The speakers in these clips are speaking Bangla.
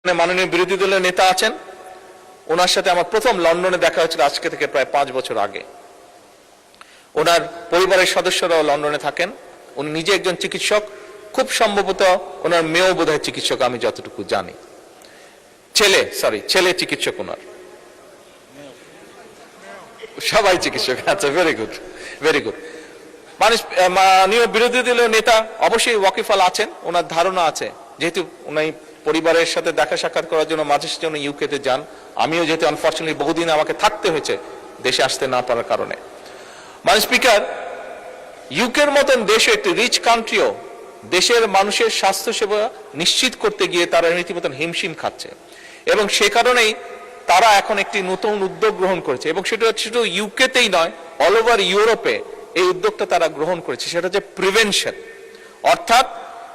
মাননীয় বিরোধী দলের নেতা আছেন, ওনার সাথে আমার প্রথম লন্ডনে দেখা হয়েছিল আজকে থেকে প্রায় 5 বছর আগে। ওনার পরিবারের সদস্যরাও লন্ডনে থাকেন। উনি নিজে একজন চিকিৎসক, খুব সম্ভবত ওনার মেয়েও বোধহয় চিকিৎসক, আমি যতটুকু জানি। ছেলে চিকিৎসক, ওনার সবাই চিকিৎসক। আচ্ছা, ভেরি গুড। মাননীয় বিরোধী দলীয় নেতা অবশ্যই ওয়াকিফাল আছেন। ওনার ধারণা আছে, যেহেতু উনি পরিবারের সাথে দেখা সাক্ষাৎ করার জন্য মাঝে সাঝে ইউকেতে যান। আমিও যেহেতু আনফরচুনেটলি বহুদিন আমাকে থাকতে হয়েছে দেশে আসতে না পারার কারণে। মাননীয় স্পিকার, ইউকের মতন দেশে একটি রিচ কান্ট্রিও দেশের মানুষের স্বাস্থ্য সেবা নিশ্চিত করতে গিয়ে তারা রীতিমতন হিমশিম খাচ্ছে, এবং সে কারণেই তারা এখন একটি নতুন উদ্যোগ গ্রহণ করেছে, এবং সেটা শুধু ইউকেতেই নয়, অল ওভার ইউরোপে এই উদ্যোগটা তারা গ্রহণ করেছে। সেটা হচ্ছে প্রিভেনশন। অর্থাৎ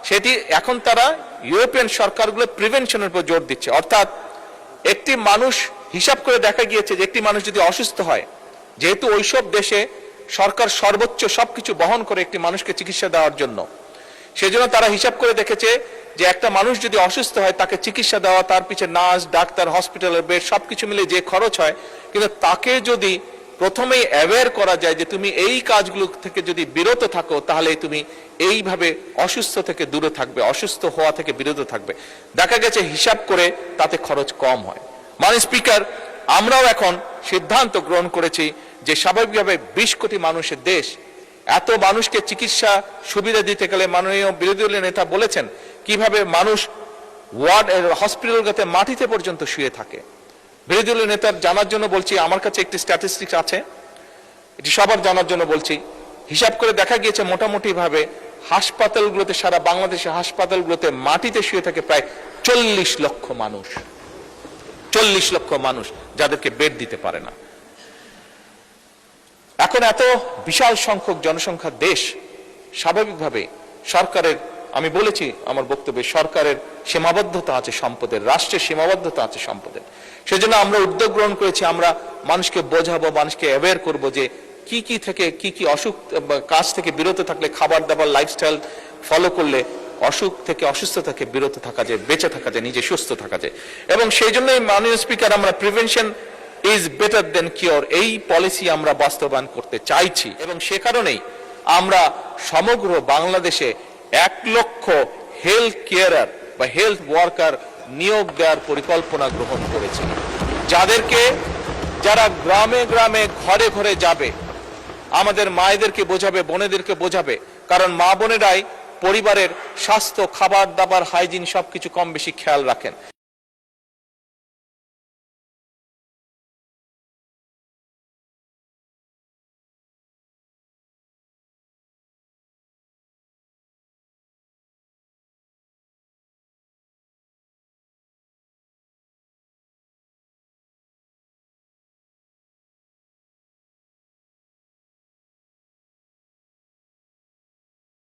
সেটি এখন তারা ইউরোপিয়ান সরকারগুলো প্রিভেনশনের উপর জোর দিচ্ছে। অর্থাৎ একটি মানুষ, হিসাব করে দেখা গিয়েছে যে একটি মানুষ যদি অসুস্থ হয়, যেহেতু ওইসব দেশে সরকার সর্বোচ্চ সবকিছু বহন করে একটি মানুষকে চিকিৎসা দেওয়ার জন্য, সেজন্য তারা হিসাব করে দেখেছে যে একটা মানুষ যদি অসুস্থ হয়, তাকে চিকিৎসা দেওয়া, তার পিছনে নার্স, ডাক্তার, হসপিটালের বেড সবকিছু মিলে যে খরচ হয়, কিন্তু তাকে যদি প্রথমেই অ্যাওয়্যার করা যায় যে তুমি এই কাজগুলো থেকে যদি বিরত থাকো, তাহলে তুমি এইভাবে অসুস্থ থেকে দূরে থাকবে, অসুস্থ হওয়া থেকে বিরত থাকবে, দেখা গেছে হিসাব করে তাতে খরচ কম হয়। মাননীয় স্পিকার, আমরাও এখন সিদ্ধান্ত গ্রহণ করেছি যে স্বাভাবিকভাবে 20 কোটি মানুষের দেশ, এত মানুষকে চিকিৎসা সুবিধা দিতে গেলে মাননীয় বিরোধী দলীয় নেতা বলেছেন কিভাবে মানুষ ওয়ার্ড হসপিটালগুলোতে মাটিতে পর্যন্ত শুয়ে থাকে। বিরোধী দলীয় নেতার জানার জন্য বলছি, আমার কাছে একটি স্ট্যাটিস্টিক্স আছে, এটি সবার জানার জন্য বলছি। হিসাব করে দেখা গিয়েছে মোটামুটি ভাবে হাসপাতালগুলোতে, সারা বাংলাদেশের হাসপাতালগুলোতে মাটিতে শুয়ে থাকে প্রায় 40 লক্ষ মানুষ। 40 লক্ষ মানুষ যাদেরকে বেড দিতে পারে না। এখন এত বিশাল সংখ্যক জনসংখ্যার দেশ, স্বাভাবিকভাবে সরকারের, আমি বলেছি আমার বক্তব্যে, সরকারের সীমাবদ্ধতা আছে সম্পদের, রাষ্ট্রের সীমাবদ্ধতা আছে সম্পদের। সেজন্য আমরা উদ্যোগ গ্রহণ করেছি, আমরা মানুষকে বোঝাবো, মানুষকে অ্যাওয়্যার করবো যে কি কি থেকে কি কি অসুখ, কাজ থেকে বিরত থাকলে, খাবার দাবার লাইফস্টাইল ফলো করলে অসুখ থেকে, অসুস্থ থেকে বিরত থাকা যায়, বেঁচে থাকা যায়, নিজে সুস্থ থাকা যায়। এবং সেই জন্যই মাননীয় স্পিকার, আমরা prevention is better then cure এই পলিসি আমরা বাস্তবায়ন করতে চাইছি, এবং সে কারণেই আমরা সমগ্র বাংলাদেশে 1 লক্ষ হেলথ কেয়ারার বা হেলথ ওয়ার্কার নিয়োগ দেওয়ার পরিকল্পনা গ্রহণ করেছি, যারা গ্রামে গ্রামে ঘরে ঘরে যাবে, আমাদের মায়েদেরকে বোঝাবে, বোনেদেরকে বোঝাবে, কারণ মা বোনেরাই পরিবারের স্বাস্থ্য, খাবার দাবার, হাইজিন সবকিছু কম বেশি খেয়াল রাখেন।